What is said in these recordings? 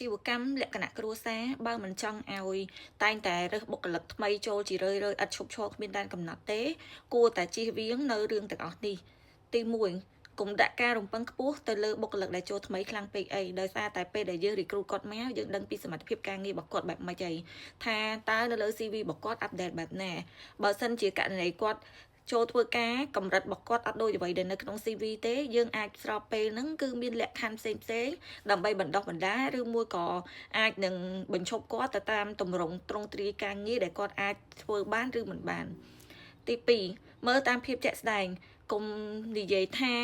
ជីវកម្មលក្ខណៈគ្រួសារបើមិនចង់ឲ្យតែងតែរើសបុគ្គលិកថ្មីចូលជារឿយៗឥតឈប់ឈរគ្មានដែនកំណត់ទេគួរតែជៀសវាងនៅរឿងទាំងអស់នេះទី1កុំដាក់ការរំពឹងខ្ពស់ទៅលើបុគ្គលិកដែលចូលថ្មីខ្លាំងពេកអីដោយសារតែពេលដែលយើងរីគ្រូតគាត់មកយើងដឹងពីសមត្ថភាពការងាររបស់គាត់បែបម៉េចអីថាតើនៅលើ CV របស់គាត់អាប់ដេតបែបណាបើសិនជាករណីគាត់ចូលធ្វើការកម្រិតរបស់គាត់អត់ដូចអ្វីដែលនៅក្នុង CV ទេយើងអាចស្របពេលហ្នឹងគឺមានលក្ខខណ្ឌផ្សេងដើម្បីបណ្ដុះបណ្ដាលឬមួយក៏អាចនឹងបញ្ឈប់គាត់ទៅតាមទម្រង់ទ្រង់ទ្រាយការងារដែលគាត់អាចធ្វើបានឬមិនបានទី2មើលតាមភាពជាក់ស្ដែងកុំនិយាយថា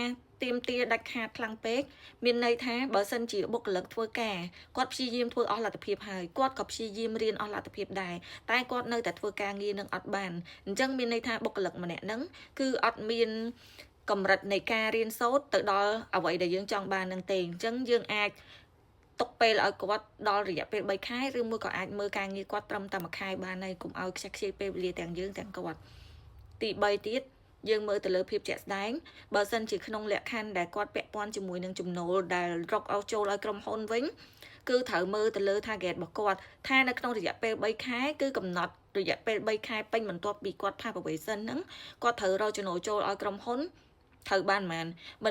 ទៀមទាដាច់ខាតខ្លាំងពេកមានន័យថាបើសិនជាបុគ្គលិកធ្វើការគាត់ព្យាយាមធ្វើអស់លទ្ធភាពហើយគាត់ក៏ព្យាយាមរៀនអស់លទ្ធភាពដែរតែគាត់នៅតែធ្វើការងារនឹងអត់បានអញ្ចឹងមានន័យថាបុគ្គលិកម្នាក់ហ្នឹងគឺអត់មានកម្រិតនៃការរៀនសូត្រទៅដល់អ្វីដែលយើងចង់បាននឹងទេអញ្ចឹងយើងអាចទុកពេលឲ្យគាត់ដល់រយៈពេល3ខែឬមួយក៏អាចមើលការងារគាត់ត្រឹមតែ1ខែបានហើយកុំឲ្យខ្ជះខ្ជាយពេលវេលាទាំងយើងទាំងគាត់ទី3ទៀតយើងមើលទៅលើភាពជាក់ស្ដែងបើសិនជាក្នុងលក្ខខណ្ឌដែលគាត់ពាក់ព័ន្ធជាមួយនឹងចំណូលដែលរកឲ្យចូលឲ្យក្រុមហ៊ុនវិញគឺត្រូវមើលទៅលើ target របស់គាត់ថានៅក្នុងរយៈពេល3ខែគឺកំណត់រយៈពេល3ខែពេញបន្ទាប់ពីគាត់ផាស probation ហ្នឹងគាត់ត្រូវរកចំណូលចូលឲ្យក្រុមហ៊ុនត្រូវបានមិ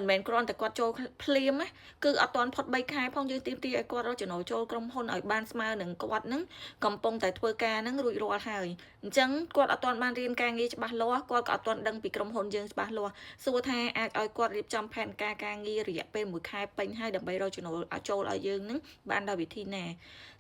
នមែនគ្រាន់តែគាត់ចូលភ្លាមគឺអត់ទាន់ផុត3ខែផងយើងទៀមទាឲ្យគាត់រកចំណូលចូលក្រុមហ៊ុនឲ្យបានស្មើនឹងគាត់ហ្នឹងកំពុងតែធ្វើការហ្នឹងរួចរាល់ហើយអញ្ចឹងគាត់អត់ទាន់បានរៀនការងារច្បាស់លាស់គាត់ក៏អត់ទាន់ដឹងពីក្រុមហ៊ុនយើងច្បាស់លាស់សួរថាអាចឲ្យគាត់រៀបចំផែនការការងាររយៈពេល1ខែពេញហើយដើម្បីរកចំណូលចូលឲ្យយើងហ្នឹងបានដោយវិធីណា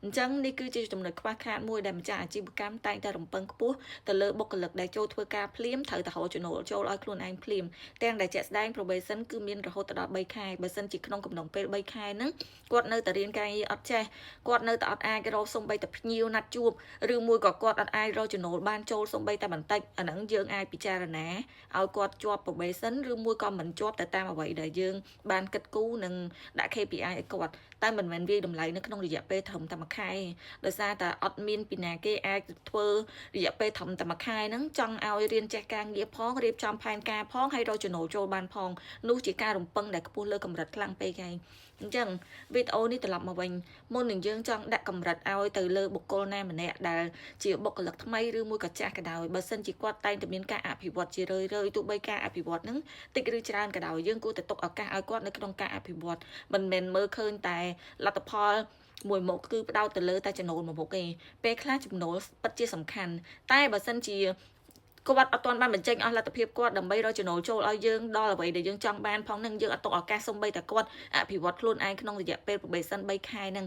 អញ្ចឹងនេះគឺជាចំណុចខ្វះខាតមួយដែលម្ចាស់អាជីវកម្មតែងតែរំពឹងខ្ពស់ទៅលើបុគ្គលិកដែលចូលធ្វើការភ្លាមត្រូវតែរកចំណូលចូលឲ្យខ្លួនឯងភ្លាមទាំងដែលជាក់ស្ដែង probation គឺមានរហូតដល់3ខែបើសិនជាក្នុងកំណងពេល3ខែហ្នឹងគាត់នៅតែរៀនការងារអត់ចេះគាត់នៅតែអត់អាចរកសំបីតែភ្ញៀវណាត់ជួបឬមួយក៏គាត់អត់អាចរកចំណូលបានចូលសំបីតែបន្តិចអាហ្នឹងយើងអាចពិចារណាឲ្យគាត់ជាប់ probation ឬមួយក៏មិនជាប់ទៅតាមអ្វីដែលយើងបានគិតគូរនិងដាក់ KPI ឲ្យគាត់តែមិនមែនវាយតម្លៃនៅក្នុងរយៈពេលត្រឹមតែ1ខែដោយសារតែអត់មានពីណាគេអាចធ្វើរយៈពេលត្រឹមតែ1ខែហ្នឹងចង់ឲ្យរៀនចេះការងារផងរៀបចំផែនការផងហើយរកចំណូលចូលបានផងនោះជាការរំពឹងដែលខ្ពស់លើកម្រិតខ្លាំងពេកហើយអញ្ចឹងវីដេអូនេះត្រឡប់មកវិញមុននឹងយើងចង់ដាក់កម្រិតឲ្យទៅលើបុគ្គលណាម្នាក់ដែលជាបុគ្គលិកថ្មីឬមួយក៏ចាស់ក៏ដោយបើសិនជាគាត់តែងតែមានការអភិវឌ្ឍជារឿយៗទោះបីការអភិវឌ្ឍហ្នឹងតិចឬច្រើនក៏ដោយយើងគួរតែទុកឱកាសឲ្យគាត់នៅក្នុងការអភិវឌ្ឍមិនមែនមើលឃើញតែលទ្ធផលមួយមុខគឺផ្ដោតទៅលើតែចំណូលមួយមុខទេពេលខ្លះចំណូលពិតជាសំខាន់តែបើសិនជាគាត់អត់ទាន់បានបញ្ចេញអស់លទ្ធភាពគាត់ដើម្បីរកចំណូលចូលឲ្យយើងដល់អ្វីដែលយើងចង់បានផងនឹងយើងអត់ទុកឱកាសសំបីតែគាត់អភិវឌ្ឍខ្លួនឯងក្នុងរយៈពេល probation 3ខែហ្នឹង